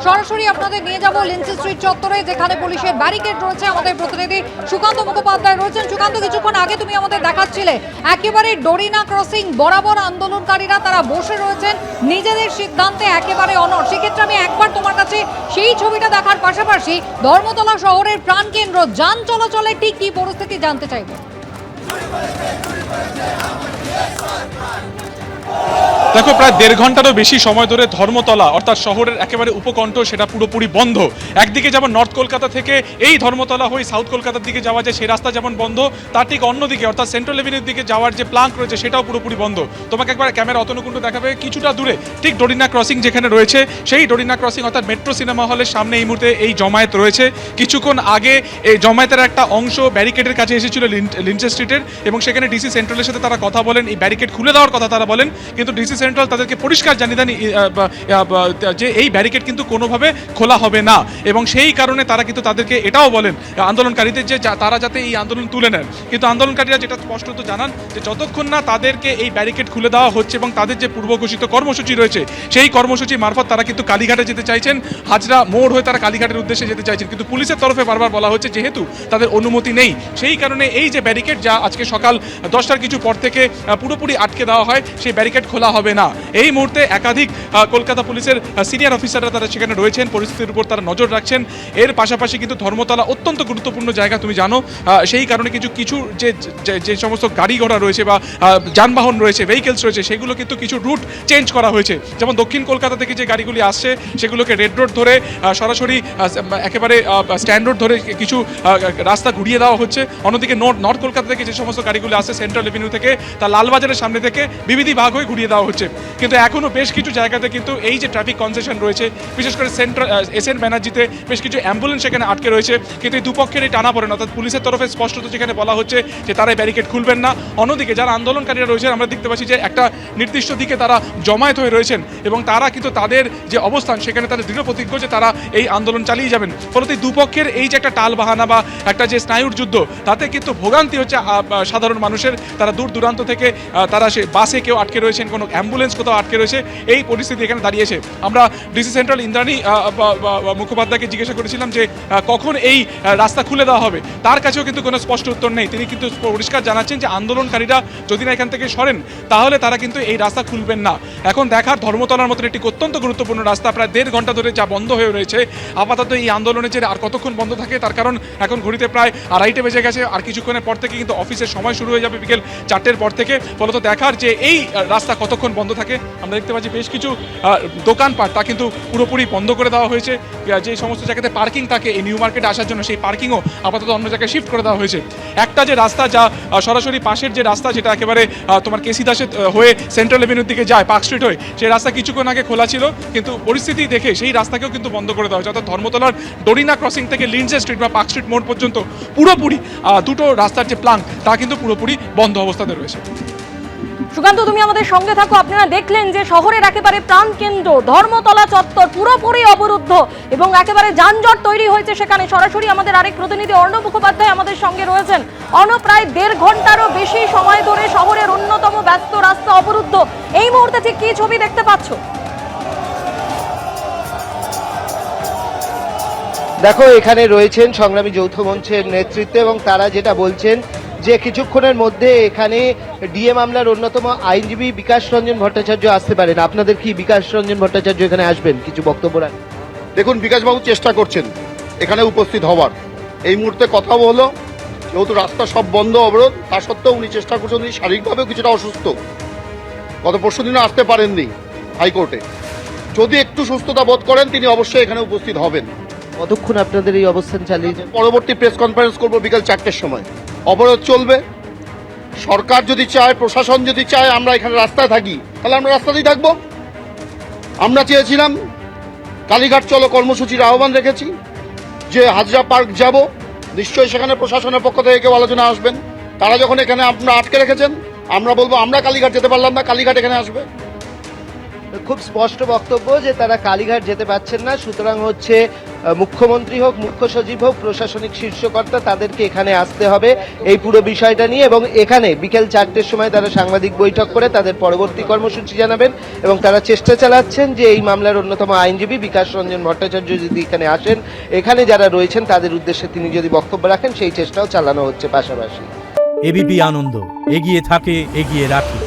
সরাসরি আপনাদের নিয়ে যাব লিন্সি স্ট্রিট চত্বরে, যেখানে পুলিশের ব্যারিকেড রয়েছে। আমাদের প্রতিনিধি সুকান্ত মুখোপাধ্যায় রয়েছেন। সুকান্ত, কিছুক্ষণ আগে তুমি আমাদের দেখাচ্ছিলে একেবারে ডরিনা ক্রসিং বরাবর আন্দোলনকারীরা তারা বসে রয়েছেন নিজেদের সিদ্ধান্তে একেবারে অনড়। সেক্ষেত্রে আমি একবার তোমার কাছে সেই ছবিটা দেখার পাশাপাশি ধর্মতলা শহরের প্রাণকেন্দ্র যান চলাচলে ঠিক কি পরিস্থিতি জানতে চাইব। দেখো, প্রায় 1.5 ঘন্টারও বেশি সময় ধরে ধর্মতলা অর্থাৎ শহরের একেবারে উপকণ্ঠ সেটা পুরোপুরি বন্ধ। একদিকে যেমন নর্থ কলকাতা থেকে এই ধর্মতলা হয়ে সাউথ কলকাতার দিকে যাওয়া যায় সেই রাস্তা যেমন বন্ধ, তার ঠিক অন্যদিকে অর্থাৎ সেন্ট্রাল এভিনিউর দিকে যাওয়ার যে প্লাঙ্ক রয়েছে সেটাও পুরোপুরি বন্ধ। তোমাকে একবার ক্যামেরা অতনুকুণ্ড দেখাবে কিছুটা দূরে ঠিক ডরিনা ক্রসিং যেখানে রয়েছে, সেই ডরিনা ক্রসিং অর্থাৎ মেট্রো সিনেমা হলের সামনে এই মুহূর্তে এই জমায়েত রয়েছে। কিছুক্ষণ আগে এই জমায়েতের একটা অংশ ব্যারিকেডের কাছে এসেছিল লিন্সি স্ট্রিটের, এবং সেখানে ডিসি সেন্ট্রালের সাথে তারা কথা বলেন, এই ব্যারিকেড খুলে দেওয়ার কথা তারা বলেন, কিন্তু ডিসি সেন্ট্রাল তাদেরকে পরিষ্কার জানিয়ে দেন যে এই ব্যারিকেড কিন্তু কোনোভাবে খোলা হবে না। এবং সেই কারণে তারা কিন্তু তাদেরকে এটাও বলেন আন্দোলনকারীদের যে তারা যাতে এই আন্দোলন তুলে নেন। কিন্তু আন্দোলনকারীরা যেটা স্পষ্টত জানান যে যতক্ষণ না তাদেরকে এই ব্যারিকেড খুলে দেওয়া হচ্ছে এবং তাদের যে পূর্বঘোষিত কর্মসূচি রয়েছে সেই কর্মসূচি মারফত তারা কিন্তু কালীঘাটে যেতে চাইছেন, হাজরা মোড় হয়ে তারা কালীঘাটের উদ্দেশ্যে যেতে চাইছেন। কিন্তু পুলিশের তরফে বারবার বলা হচ্ছে যেহেতু তাদের অনুমতি নেই, সেই কারণে এই যে ব্যারিকেড যা আজকে সকাল 10টার কিছু পর থেকে পুরোপুরি আটকে দেওয়া হয়, সেই ব্যারিকেড খোলা হবে না। এই মুহূর্তে একাধিক কলকাতা পুলিশের সিনিয়র অফিসাররা তারা সেখানে রয়েছেন, পরিস্থিতির উপর তারা নজর রাখছেন। এর পাশাপাশি কিন্তু ধর্মতলা অত্যন্ত গুরুত্বপূর্ণ জায়গা, তুমি জানো, সেই কারণে কিছু যে সমস্ত গাড়ি ঘোড়া রয়েছে বা যানবাহন রয়েছে, ভেহিকেলস রয়েছে, সেগুলো কিন্তু কিছু রুট চেঞ্জ করা হয়েছে। যেমন দক্ষিণ কলকাতা থেকে যে গাড়িগুলি আসছে সেগুলোকে রেড রোড ধরে সরাসরি একেবারে স্ট্যান্ড রোড ধরে কিছু রাস্তা ঘুরিয়ে দেওয়া হচ্ছে। অন্যদিকে নর্থ কলকাতা থেকে যে সমস্ত গাড়িগুলি আসছে সেন্ট্রাল এভিনিউ থেকে, তা লালবাজারের সামনে থেকে বিবিধি ভাগ হয়ে ঘুরিয়ে দেওয়া হচ্ছে। কিন্তু এখনও বেশ কিছু জায়গাতে কিন্তু এই যে ট্রাফিক কনসেশন রয়েছে, বিশেষ করে সেন্ট্রাল এসএন ব্যানার্জিতে বেশ কিছু অ্যাম্বুলেন্স সেখানে আটকে রয়েছে। কিন্তু এই দুপক্ষের এই টানা পড়েন, অর্থাৎ পুলিশের তরফে স্পষ্টত যেখানে বলা হচ্ছে যে তারা ব্যারিকেড খুলবেন না, অন্যদিকে যারা আন্দোলনকারীরা রয়েছেন আমরা দেখতে পাচ্ছি যে একটা নির্দিষ্ট দিকে তারা জমায়েত হয়ে রয়েছেন এবং তারা কিন্তু তাদের যে অবস্থান সেখানে তাদের দৃঢ় প্রতিজ্ঞ যে তারা এই আন্দোলন চালিয়ে যাবেন। ফলত এই দুপক্ষের এই যে একটা টাল বাহানা বা একটা যে স্নায়ুর যুদ্ধ, তাতে কিন্তু ভোগান্তি হচ্ছে সাধারণ মানুষের। তারা দূর দূরান্ত থেকে তারা সে বাসে কেউ আটকে রয়েছেন, কোনো অ্যাম্বুলেন্স কোথাও আটকে রয়েছে, এই পরিস্থিতি এখানে দাঁড়িয়েছে। আমরা ডিসি সেন্ট্রাল ইন্দ্রাণী মুখোপাধ্যায়কে জিজ্ঞাসা করেছিলাম যে কখন এই রাস্তা খুলে দেওয়া হবে, তার কাছেও কিন্তু কোনো স্পষ্ট উত্তর নেই। তিনি কিন্তু পরিষ্কার জানাচ্ছেন যে আন্দোলনকারীরা যদি না এখান থেকে সরেন তাহলে তারা কিন্তু এই রাস্তা খুলবেন না। এখন দেখার ধর্মতলার মতন একটি অত্যন্ত গুরুত্বপূর্ণ রাস্তা প্রায় 1.5 ঘন্টা ধরে যা বন্ধ হয়ে রয়েছে, আপাতত এই আন্দোলনে যে আর কতক্ষণ বন্ধ থাকে তার কারণ এখন ঘড়িতে প্রায় 2:30 বেজে গেছে। আর কিছুক্ষণের পর থেকে কিন্তু অফিসের সময় শুরু হয়ে যাবে বিকেল 4টের পর থেকে। ফলত দেখার যে এই রাস্তা কতক্ষণ বন্ধ থাকে। আমরা দেখতে পাচ্ছি বেশ কিছু দোকানপাট তা কিন্তু পুরোপুরি বন্ধ করে দেওয়া হয়েছে। যে সমস্ত জায়গাতে পার্কিং থাকে এই নিউ মার্কেটে আসার জন্য, সেই পার্কিংও আপাতত অন্য জায়গায় শিফট করে দেওয়া হয়েছে। একটা যে রাস্তা যা সরাসরি পাশের যে রাস্তা যেটা একেবারে তোমার কেসি দাসের হয়ে সেন্ট্রাল এভিনিউর দিকে যায় পার্ক স্ট্রিট হয়ে, সেই রাস্তা কিছুক্ষণ আগে খোলা ছিল, কিন্তু পরিস্থিতি দেখে সেই রাস্তাকেও কিন্তু বন্ধ করে দেওয়া হয়েছে। অর্থাৎ ধর্মতলার ডরিনা ক্রসিং থেকে লিন্সি স্ট্রিট বা পার্ক স্ট্রিট মোড় পর্যন্ত পুরোপুরি দুটো রাস্তার যে প্লাঙ্ক তা কিন্তু পুরোপুরি বন্ধ অবস্থাতে রয়েছে। সুকান্ত, তুমি আমাদের সঙ্গে থাকো। আপনারা দেখলেন যে শহরের একেবারে প্রাণকেন্দ্র ধর্মতলা চত্বর পুরোপুরি অবরুদ্ধ এবং একেবারে যানজট তৈরি হয়েছে সেখানে। সরাসরি আমাদের আরেক প্রতিনিধি অর্ণব মুখোপাধ্যায় আমাদের সঙ্গে রয়েছেন। অর্ণব, প্রায় 1.5 ঘন্টারও বেশি সময় ধরে শহরের অন্যতম ব্যস্ত রাস্তা অবরুদ্ধ। এই মুহূর্তে ঠিক কি ছবি দেখতে পাচ্ছ? দেখো, এখানে রয়েছেন সংগ্রামী যৌথ মঞ্চের নেতৃত্বে এবং তারা যেটা বলছেন যে কিছুক্ষণের মধ্যে এখানে ডিএ মামলার অন্যতম আইনজীবী বিকাশ রঞ্জন ভট্টাচার্য আসতে পারেন। আপনাদের কি বিকাশ রঞ্জন ভট্টাচার্য এখানে আসবেন? কিছু বক্তব্য রাখেন। দেখুন, বিকাশবাবু চেষ্টা করছেন এখানে উপস্থিত হওয়ার। এই মুহূর্তে কথা হলো, যেহেতু রাস্তা সব বন্ধ অবরোধ, তা সত্ত্বেও উনি চেষ্টা করছেন। উনি শারীরিকভাবেও কিছুটা অসুস্থ, গত পরশু দিনও আসতে পারেননি হাইকোর্টে। যদি একটু সুস্থতা বোধ করেন তিনি অবশ্যই এখানে উপস্থিত হবেন। কতক্ষণ আপনাদের এই অবস্থান চালিয়ে যাবেন? পরবর্তী প্রেস কনফারেন্স করবো বিকেল 4টের সময়। অবরোধ চলবে। সরকার যদি চায়, প্রশাসন যদি চায় আমরা এখানে রাস্তায় থাকি, তাহলে আমরা রাস্তাতেই থাকবো। আমরা চেয়েছিলাম কালীঘাট চলো কর্মসূচির আহ্বান রেখেছি যে হাজরা পার্ক যাব, নিশ্চয়ই সেখানে প্রশাসনের পক্ষ থেকে কেউ আলোচনা আসবেন। তারা যখন এখানে আপনারা আটকে রেখেছেন, আমরা বলবো আমরা কালীঘাট যেতে পারলাম না, কালীঘাট এখানে আসবে। খুব স্পষ্ট বক্তব্য যে তারা কালীঘাট যেতে পারছেন না, সুতরাং হচ্ছে মুখ্যমন্ত্রী হোক, মুখ্য সচিব হোক, প্রশাসনিক শীর্ষকর্তা তাদেরকে এখানে আসতে হবে এই পুরো বিষয়টা নিয়ে, এবং এখানে বিকেল 4টের সময় তারা সাংবাদিক বৈঠক করে তাদের পরবর্তী কর্মসূচি জানাবেন। এবং তারা চেষ্টা চালাচ্ছেন যে এই মামলার অন্যতম আইনজীবী বিকাশ রঞ্জন ভট্টাচার্য যদি এখানে আসেন, এখানে যারা রয়েছেন তাদের উদ্দেশ্যে তিনি যদি বক্তব্য রাখেন, সেই চেষ্টাও চালানো হচ্ছে পাশাপাশি। এবিপি আনন্দ, এগিয়ে থাকে, এগিয়ে রাখে।